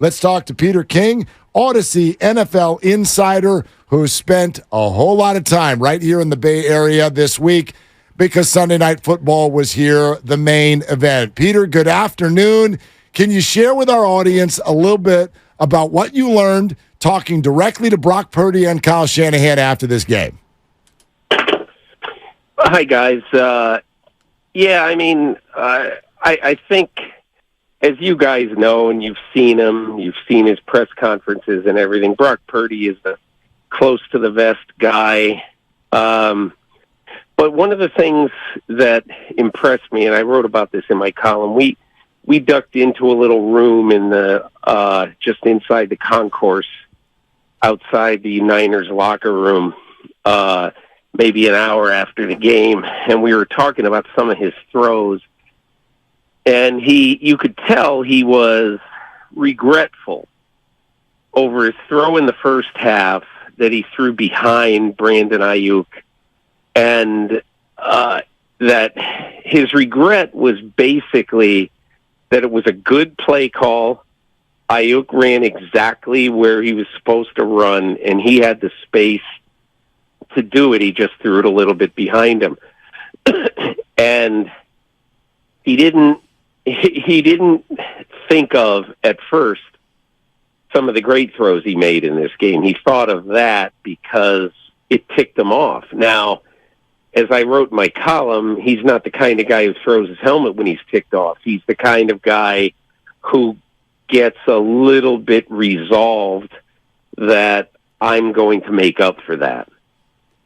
Let's talk to Peter King, Odyssey NFL insider, who spent a whole lot of time right here in the Bay Area this week because Sunday Night Football was here, the main event. Peter, good afternoon. Can you share with our audience a little bit about what you learned talking directly to Brock Purdy and Kyle Shanahan after this game? Hi, guys. I think, as you guys know, and you've seen him, you've seen his press conferences and everything, Brock Purdy is the close to the vest guy. But one of the things that impressed me, and I wrote about this in my column, we ducked into a little room in the just inside the concourse outside the Niners locker room maybe an hour after the game, and we were talking about some of his throws. And you could tell he was regretful over his throw in the first half that he threw behind Brandon Ayuk, and that his regret was basically that it was a good play call. Ayuk ran exactly where he was supposed to run, and he had the space to do it. He just threw it a little bit behind him. And he didn't think of, at first, some of the great throws he made in this game. He thought of that because it ticked him off. Now, as I wrote in my column, he's not the kind of guy who throws his helmet when he's ticked off. He's the kind of guy who gets a little bit resolved that I'm going to make up for that.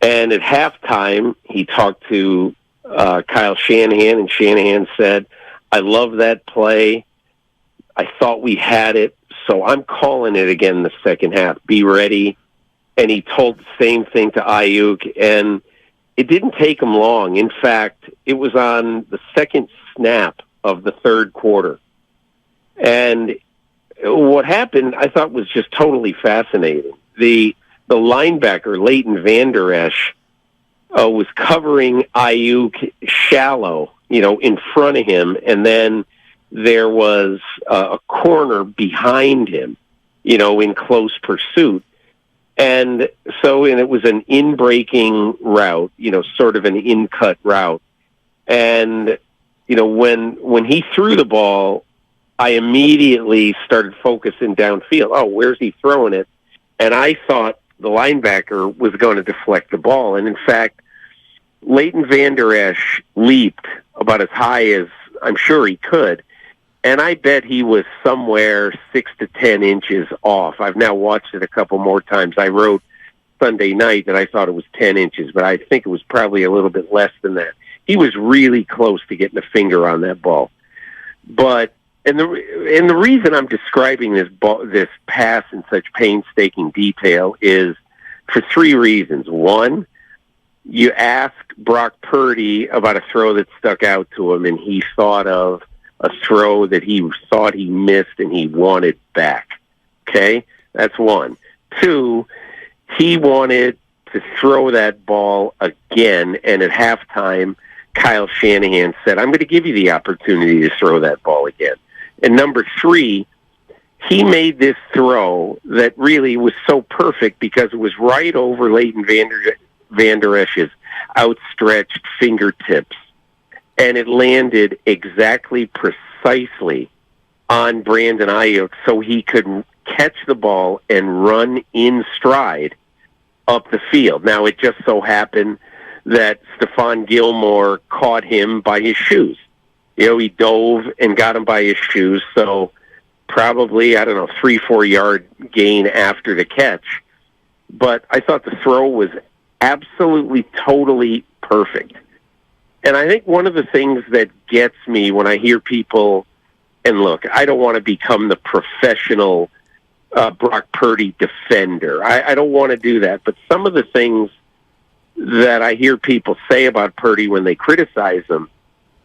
And at halftime, he talked to Kyle Shanahan, and Shanahan said, I love that play. I thought we had it, so I'm calling it again in the second half. Be ready. And he told the same thing to Ayuk, and it didn't take him long. In fact, it was on the second snap of the third quarter. And what happened, I thought, was just totally fascinating. The linebacker, Leighton Vander Esch, was covering Ayuk shallow, in front of him, and then there was a corner behind him, in close pursuit. And it was an in-breaking route, sort of an in-cut route. And, when he threw the ball, I immediately started focusing downfield. Oh, where's he throwing it? And I thought the linebacker was going to deflect the ball. And in fact, Leighton Vander Esch leaped about as high as I'm sure he could. And I bet he was somewhere 6 to 10 inches off. I've now watched it a couple more times. I wrote Sunday night that I thought it was 10 inches, but I think it was probably a little bit less than that. He was really close to getting a finger on that ball. And the reason I'm describing this pass in such painstaking detail is for three reasons. One, you ask Brock Purdy about a throw that stuck out to him, and he thought of a throw that he thought he missed and he wanted back. Okay? That's one. Two, he wanted to throw that ball again, and at halftime, Kyle Shanahan said, I'm going to give you the opportunity to throw that ball again. And number three, he made this throw that really was so perfect because it was right over Leighton Vander Esch's outstretched fingertips. And it landed exactly precisely on Brandon Ayuk so he could catch the ball and run in stride up the field. Now, it just so happened that Stephon Gilmore caught him by his shoes. He dove and got him by his shoes, so probably, 3-4 yard gain after the catch. But I thought the throw was absolutely, totally perfect. And I think one of the things that gets me when I hear people, and look, I don't want to become the professional Brock Purdy defender. I don't want to do that. But some of the things that I hear people say about Purdy when they criticize him,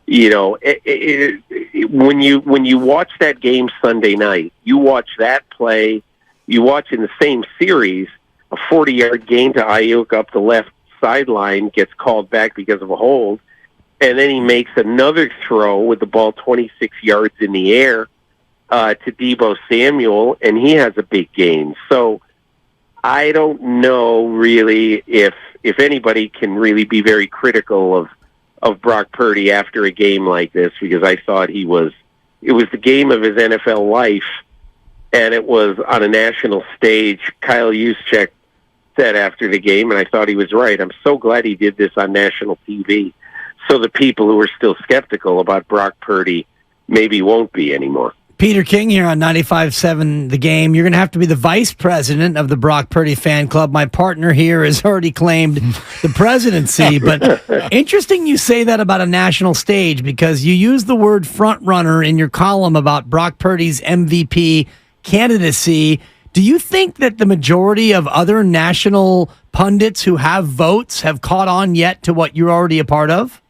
when you watch that game Sunday night, you watch that play, you watch in the same series, a 40-yard gain to Ayuk up the left sideline gets called back because of a hold, and then he makes another throw with the ball 26 yards in the air to Deebo Samuel, and he has a big gain. So I don't know really if anybody can really be very critical of Brock Purdy after a game like this, because I thought it was the game of his NFL life, and it was on a national stage. Kyle Juszczyk said after the game, and I thought he was right, I'm so glad he did this on national TV, so the people who are still skeptical about Brock Purdy maybe won't be anymore. Peter King here on 95.7 The Game. You're going to have to be the vice president of the Brock Purdy fan club. My partner here has already claimed the presidency, but interesting you say that about a national stage, because you use the word front runner in your column about Brock Purdy's MVP candidacy. Do you think that the majority of other national pundits who have votes have caught on yet to what you're already a part of?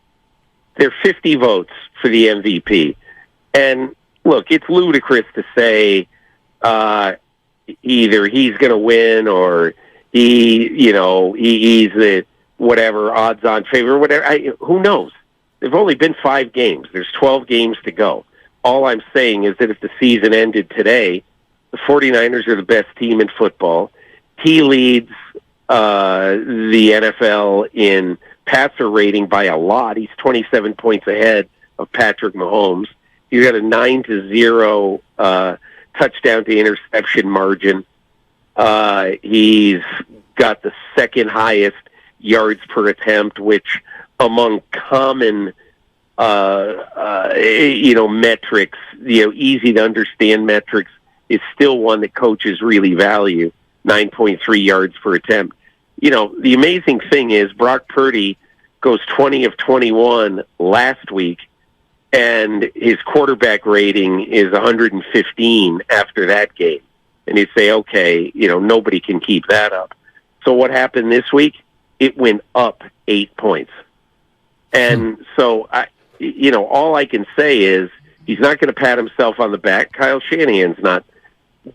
There are 50 votes for the MVP. And look, it's ludicrous to say either he's going to win or he's the whatever odds-on favorite, whatever. Who knows? There've only been 5 games. There's 12 games to go. All I'm saying is that if the season ended today, the 49ers are the best team in football. He leads the NFL in passer rating by a lot. He's 27 points ahead of Patrick Mahomes. He's got a 9-0 touchdown to interception margin. He's got the second highest yards per attempt, which among common, metrics, easy to understand metrics, is still one that coaches really value. 9.3 yards per attempt. The amazing thing is Brock Purdy goes 20 of 21 last week, and his quarterback rating is 115 after that game. And you say, okay, nobody can keep that up. So what happened this week? It went up 8 points. And so, all I can say is he's not going to pat himself on the back. Kyle Shanahan's not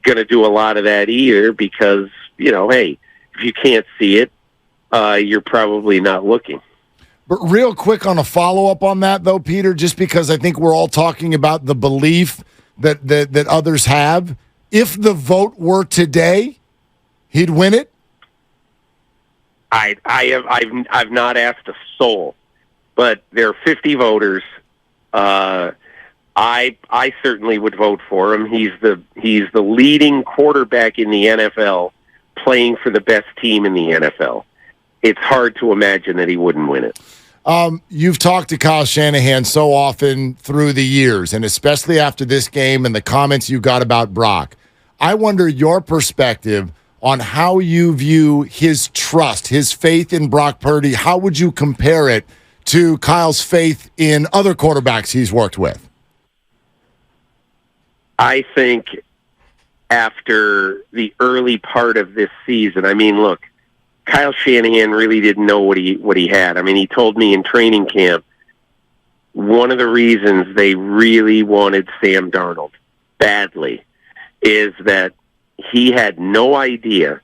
going to do a lot of that either, because, hey, if you can't see it, you're probably not looking. But real quick on a follow-up on that, though, Peter, just because I think we're all talking about the belief that others have. If the vote were today, he'd win it? I've not asked a soul, but there are 50 voters. I certainly would vote for him. He's the leading quarterback in the NFL, playing for the best team in the NFL. It's hard to imagine that he wouldn't win it. You've talked to Kyle Shanahan so often through the years, and especially after this game and the comments you got about Brock. I wonder your perspective on how you view his trust, his faith in Brock Purdy. How would you compare it to Kyle's faith in other quarterbacks he's worked with? I think after the early part of this season, look, Kyle Shanahan really didn't know what he had. He told me in training camp one of the reasons they really wanted Sam Darnold badly is that he had no idea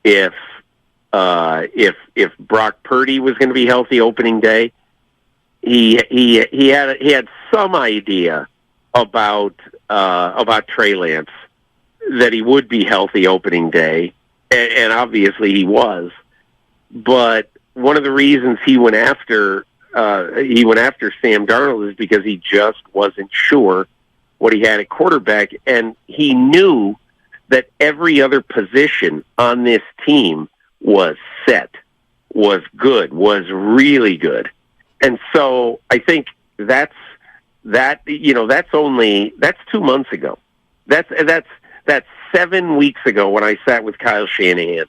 if Brock Purdy was going to be healthy opening day. He had some idea about Trey Lance, that he would be healthy opening day. And obviously he was, but one of the reasons he went after Sam Darnold is because he just wasn't sure what he had at quarterback, and he knew that every other position on this team was set, was good, was really good, and so I think that's 2 months ago. That's 7 weeks ago when I sat with Kyle Shanahan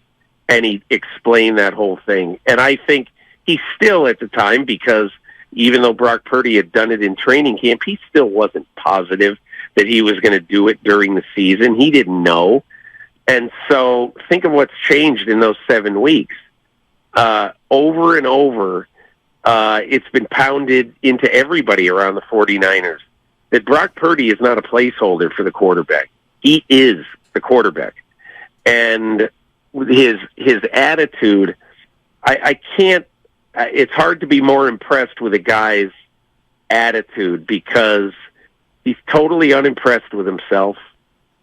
and he explained that whole thing. And I think he still at the time, because even though Brock Purdy had done it in training camp, he still wasn't positive that he was going to do it during the season. He didn't know. And so think of what's changed in those 7 weeks. Over and over, it's been pounded into everybody around the 49ers that Brock Purdy is not a placeholder for the quarterback. He is the quarterback, and his attitude. I can't. It's hard to be more impressed with a guy's attitude, because He's totally unimpressed with himself.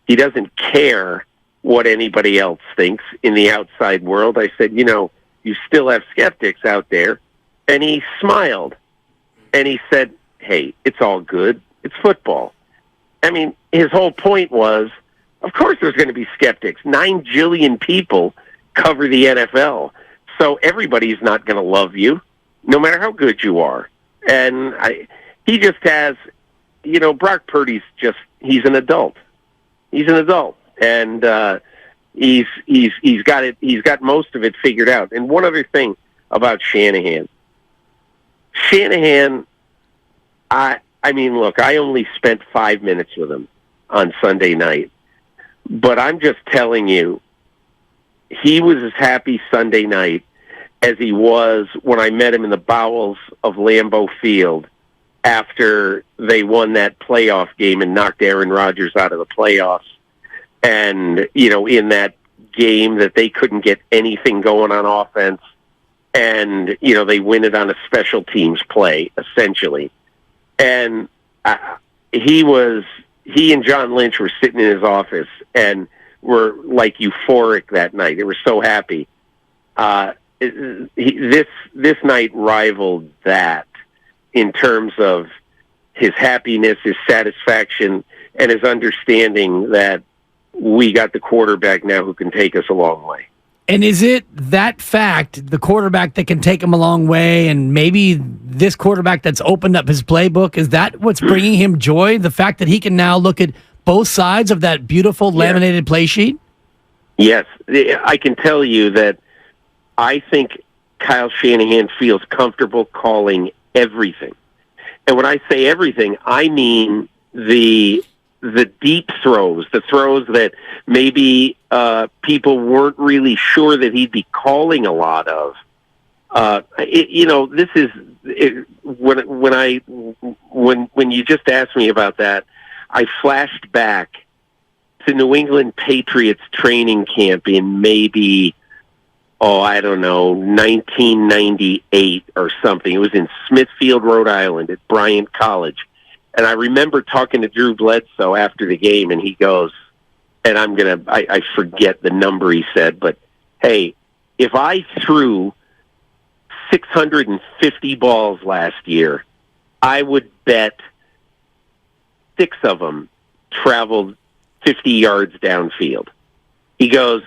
He doesn't care what anybody else thinks in the outside world. I said, you still have skeptics out there. And he smiled. And he said, hey, it's all good. It's football. I mean, his whole point was, of course there's going to be skeptics. 9 jillion people cover the NFL. So everybody's not going to love you, no matter how good you are. And he just has, Brock Purdy's he's an adult. He's an adult. And he's got it. He's got most of it figured out. And one other thing about Shanahan. I mean, look, I only spent 5 minutes with him on Sunday night, but I'm just telling you, he was as happy Sunday night as he was when I met him in the bowels of Lambeau Field after they won that playoff game and knocked Aaron Rodgers out of the playoffs. And, in that game that they couldn't get anything going on offense, and, they win it on a special teams play, essentially. And he and John Lynch were sitting in his office and were like euphoric that night. They were so happy. This night rivaled that in terms of his happiness, his satisfaction, and his understanding that we got the quarterback now who can take us a long way. And is it that fact, the quarterback that can take him a long way, and maybe this quarterback that's opened up his playbook, is that what's bringing him joy? The fact that he can now look at both sides of that beautiful laminated play sheet? Yes. I can tell you that I think Kyle Shanahan feels comfortable calling everything. And when I say everything, I mean the deep throws, the throws that maybe people weren't really sure that he'd be calling a lot of. This is when you just asked me about that, I flashed back to New England Patriots training camp in maybe 1998 or something. It was in Smithfield, Rhode Island at Bryant College. And I remember talking to Drew Bledsoe after the game, and he goes, and I forget the number he said, but hey, if I threw 650 balls last year, I would bet 6 of them traveled 50 yards downfield. He goes,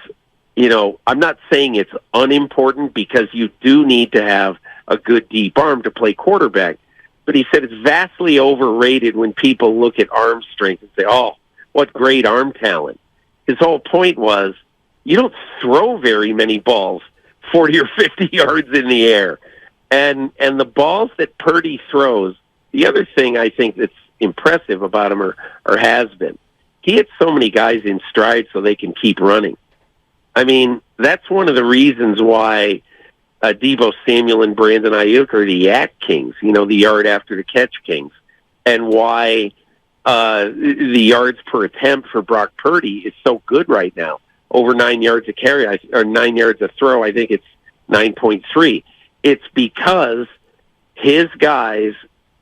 I'm not saying it's unimportant because you do need to have a good deep arm to play quarterback. But he said it's vastly overrated when people look at arm strength and say, oh, what great arm talent. His whole point was, you don't throw very many balls 40 or 50 yards in the air. And the balls that Purdy throws, the other thing I think that's impressive about him or has been, he hits so many guys in stride so they can keep running. I mean, that's one of the reasons why Deebo Samuel and Brandon Ayuk are the yak kings, the yard after the catch kings, and why the yards per attempt for Brock Purdy is so good right now. Over 9 yards a carry, or 9 yards a throw, I think it's 9.3. It's because his guys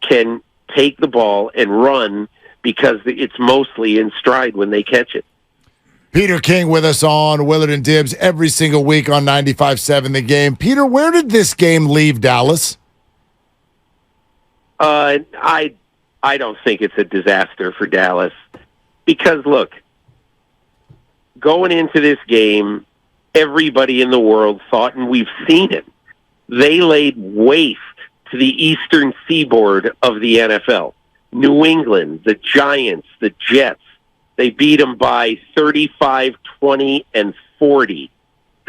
can take the ball and run because it's mostly in stride when they catch it. Peter King with us on Willard and Dibs every single week on 95.7 The Game. Peter, where did this game leave Dallas? I don't think it's a disaster for Dallas because, look, going into this game, everybody in the world thought, and we've seen it, they laid waste to the eastern seaboard of the NFL. New England, the Giants, the Jets, they beat them by 35, 20, and 40.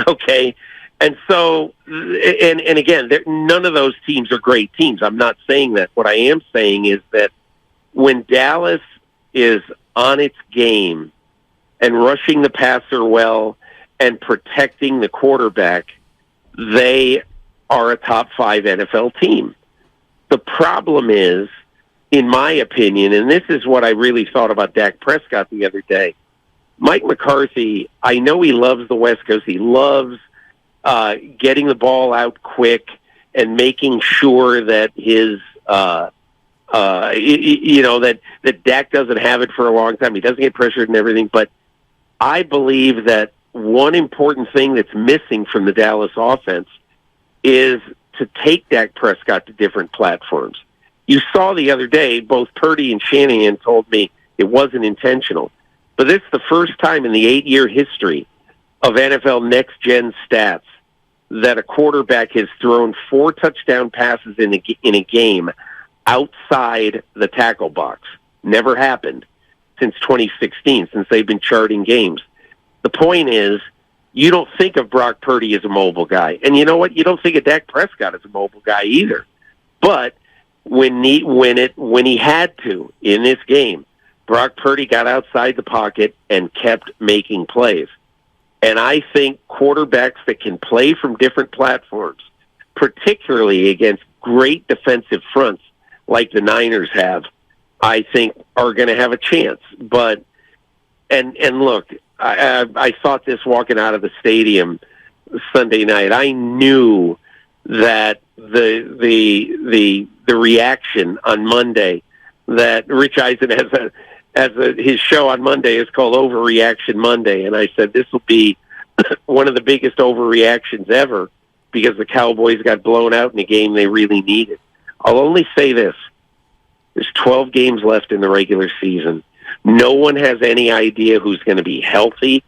Okay? And so, and again, none of those teams are great teams. I'm not saying that. What I am saying is that when Dallas is on its game and rushing the passer well and protecting the quarterback, they are a top 5 NFL team. The problem is, in my opinion, and this is what I really thought about Dak Prescott the other day, Mike McCarthy, I know he loves the West Coast. He loves getting the ball out quick and making sure that his that Dak doesn't have it for a long time. He doesn't get pressured and everything. But I believe that one important thing that's missing from the Dallas offense is to take Dak Prescott to different platforms. You saw the other day, both Purdy and Shanahan told me it wasn't intentional. But this is the first time in the 8-year history of NFL next-gen stats that a quarterback has thrown 4 touchdown passes in a game outside the tackle box. Never happened since 2016, since they've been charting games. The point is, you don't think of Brock Purdy as a mobile guy. And you know what? You don't think of Dak Prescott as a mobile guy either. But when he had to in this game, Brock Purdy got outside the pocket and kept making plays. And I think quarterbacks that can play from different platforms, particularly against great defensive fronts like the Niners have, I think are going to have a chance. But and look, I thought this walking out of the stadium Sunday night. I knew that the reaction on Monday, that Rich Eisen has his show on Monday is called Overreaction Monday, and I said this will be one of the biggest overreactions ever because the Cowboys got blown out in a game they really needed. I'll only say this. There's 12 games left in the regular season. No one has any idea who's going to be healthy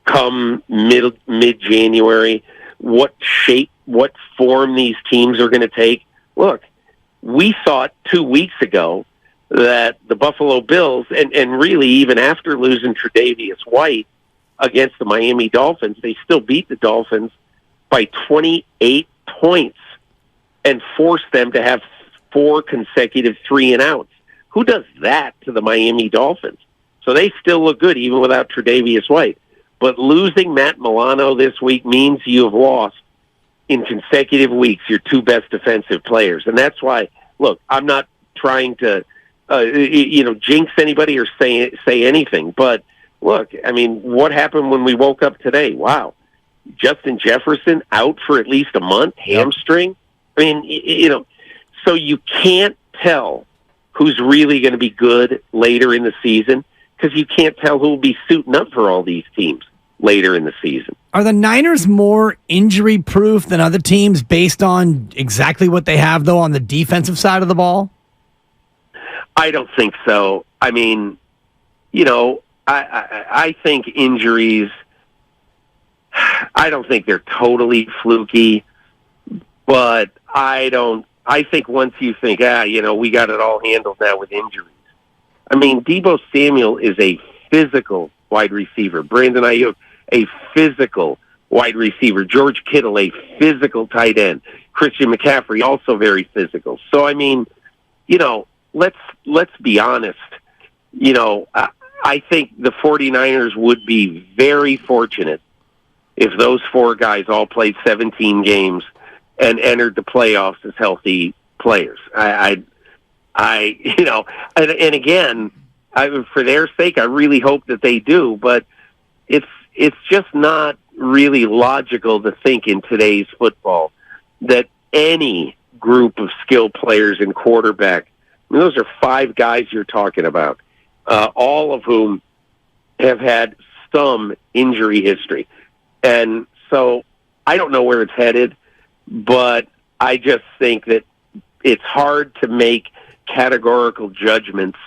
come mid-January, what shape, what form these teams are going to take. Look, we thought 2 weeks ago that the Buffalo Bills, and really even after losing Tre'Davious White against the Miami Dolphins, they still beat the Dolphins by 28 points and forced them to have 4 consecutive 3-and-outs. Who does that to the Miami Dolphins? So they still look good even without Tre'Davious White. But losing Matt Milano this week means you have lost in consecutive weeks your 2 best defensive players. And that's why, look, I'm not trying to jinx anybody or say anything. But look, I mean, what happened when we woke up today? Wow. Justin Jefferson out for at least a month, hamstring. I mean, so you can't tell who's really going to be good later in the season because you can't tell who will be suiting up for all these teams later in the season. Are the Niners more injury-proof than other teams based on exactly what they have, though, on the defensive side of the ball? I don't think so. I mean, I think injuries, I don't think they're totally fluky, but I think once you think, we got it all handled now with injuries. I mean, Deebo Samuel is a physical wide receiver. Brandon Ayuk, a physical wide receiver. George Kittle, a physical tight end. Christian McCaffrey, also very physical. So, I mean, let's be honest. I think the 49ers would be very fortunate if those 4 guys all played 17 games and entered the playoffs as healthy players. And again, for their sake, I really hope that they do, but it's just not really logical to think in today's football that any group of skilled players in quarterback, I mean, those are 5 guys you're talking about, all of whom have had some injury history. And so I don't know where it's headed, but I just think that it's hard to make categorical judgments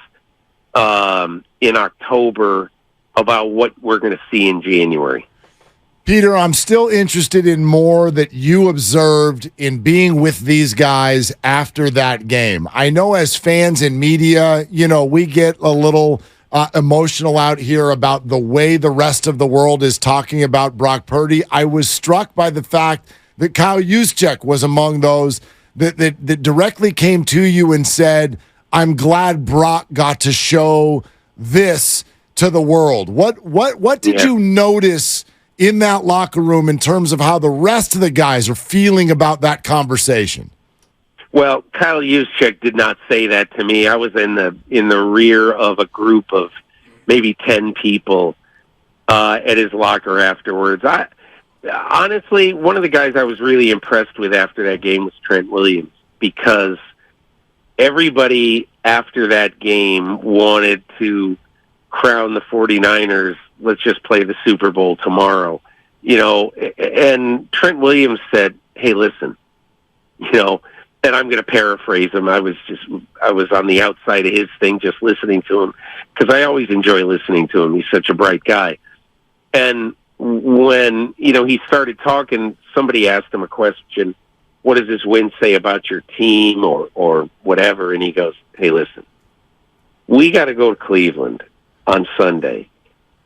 in October about what we're going to see in January. Peter, I'm still interested in more that you observed in being with these guys after that game. I know as fans and media, we get a little emotional out here about the way the rest of the world is talking about Brock Purdy. I was struck by the fact that Kyle Juszczyk was among those that directly came to you and said, I'm glad Brock got to show this to the world. What did you notice in that locker room in terms of how the rest of the guys are feeling about that conversation? Well, Kyle Juszczyk did not say that to me. I was in the rear of a group of maybe 10 people at his locker afterwards. Honestly, one of the guys I was really impressed with after that game was Trent Williams, because everybody after that game wanted to crown the 49ers. Let's just play the Super Bowl tomorrow. And Trent Williams said, hey, listen, and I'm going to paraphrase him. I was on the outside of his thing, just listening to him, because I always enjoy listening to him. He's such a bright guy. And when, he started talking, somebody asked him a question, what does this win say about your team or whatever? And he goes, hey, listen, we got to go to Cleveland on Sunday,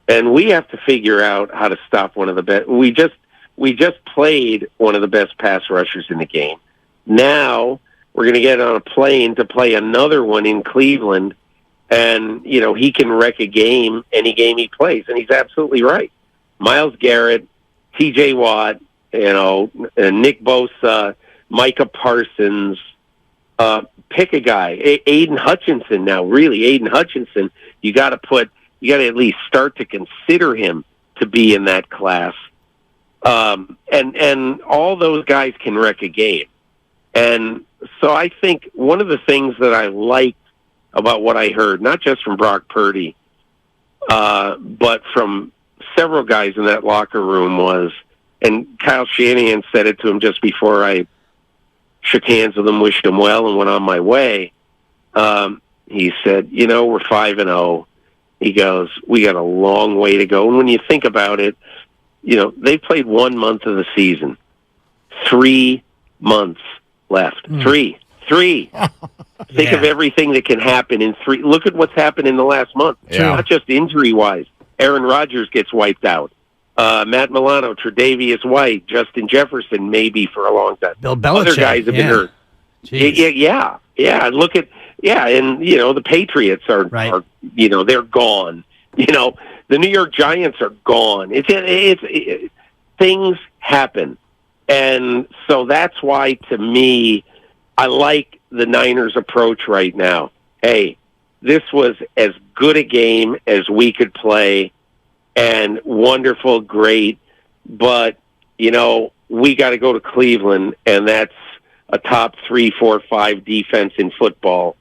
and we have to figure out how to stop one of the best. We just played one of the best pass rushers in the game. Now we're going to get on a plane to play another one in Cleveland, and, he can wreck a game any game he plays. And he's absolutely right. Myles Garrett, T.J. Watt, Nick Bosa, Micah Parsons, pick a guy. Aiden Hutchinson now, really, Aiden Hutchinson, you got to at least start to consider him to be in that class. And all those guys can wreck a game. And so I think one of the things that I liked about what I heard, not just from Brock Purdy, but from several guys in that locker room was, and Kyle Shanahan said it to him just before I shook hands with him, wished him well, and went on my way. He said, we're 5-0. He goes, we got a long way to go. And when you think about it, they played 1 month of the season, 3 months left. Three. Think of everything that can happen in 3. Look at what's happened in the last month. Yeah. Not just injury-wise. Aaron Rodgers gets wiped out. Matt Milano, Tre'Davious White, Justin Jefferson, maybe for a long time. Bill Belichick. Other guys have been hurt. Yeah. Look at and the Patriots are they're gone. The New York Giants are gone. It's things happen, and so that's why, to me, I like the Niners' approach right now. Hey, this was as good a game as we could play, and wonderful, great, but, we got to go to Cleveland, and that's a top 3, 4, 5 defense in football,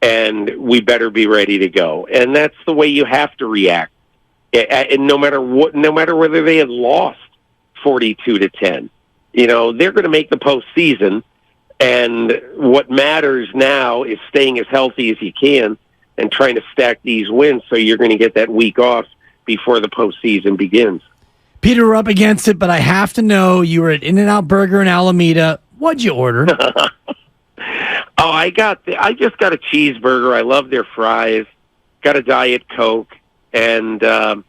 and we better be ready to go. And that's the way you have to react. And no matter whether they had lost 42-10, they're going to make the postseason, and what matters now is staying as healthy as you can and trying to stack these wins so you're going to get that week off before the postseason begins. Peter, we're up against it, but I have to know, you were at In-N-Out Burger in Alameda. What'd you order? I just got a cheeseburger. I love their fries. Got a Diet Coke, and I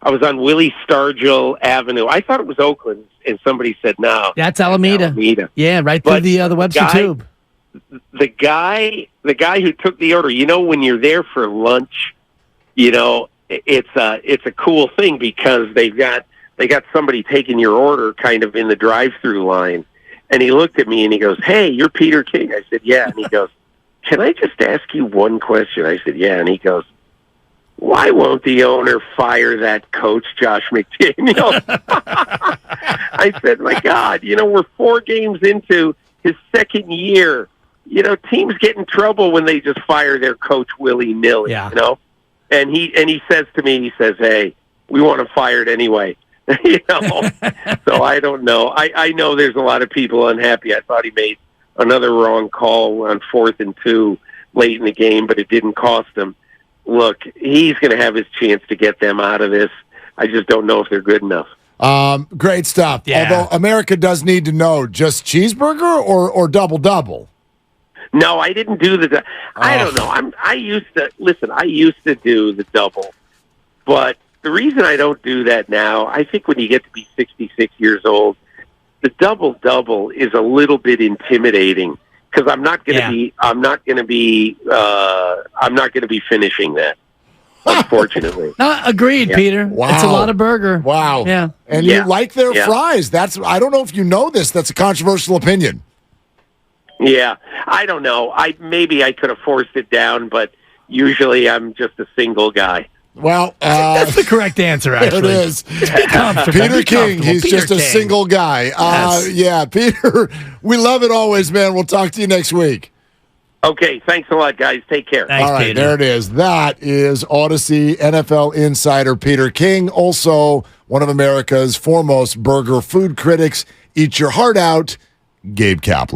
was on Willie Stargell Avenue. I thought it was Oakland, and somebody said no. That's Alameda. Yeah, right through the Webster Tube. The guy who took the order. When you're there for lunch, it's a cool thing because they got somebody taking your order kind of in the drive-through line. And he looked at me and he goes, "Hey, you're Peter King." I said, "Yeah." And he goes, "Can I just ask you one question?" I said, "Yeah." And he goes, "Why won't the owner fire that coach, Josh McDaniels?" I said, "My God, we're 4 games into his second year. Teams get in trouble when they just fire their coach willy-nilly, And he says to me, he says, "Hey, we want him fired anyway." So I don't know. I know there's a lot of people unhappy. I thought he made another wrong call on 4th and 2 late in the game, but it didn't cost him. Look, he's going to have his chance to get them out of this. I just don't know if they're good enough. Great stuff. Yeah. Although America does need to know, just cheeseburger or double-double? No, I didn't do the. I don't know. I used to do the double, but the reason I don't do that now, I think when you get to be 66 years old, the double is a little bit intimidating because I'm not going to be finishing that. Unfortunately. Agreed, Peter. Wow. It's a lot of burger. Wow. Yeah. And you like their fries. I don't know if you know this. That's a controversial opinion. Yeah. I don't know. Maybe I could have forced it down, but usually I'm just a single guy. Well, that's the correct answer, actually. There it is. Just be comfortable. Peter King, he's Peter just a King. single guy. Yes. Yeah, Peter, we love it always, man. We'll talk to you next week. Okay, thanks a lot, guys. Take care. Thanks, All right, Peter. there it is. That is Odyssey NFL insider Peter King, also one of America's foremost burger food critics. Eat your heart out, Gabe Kaplan.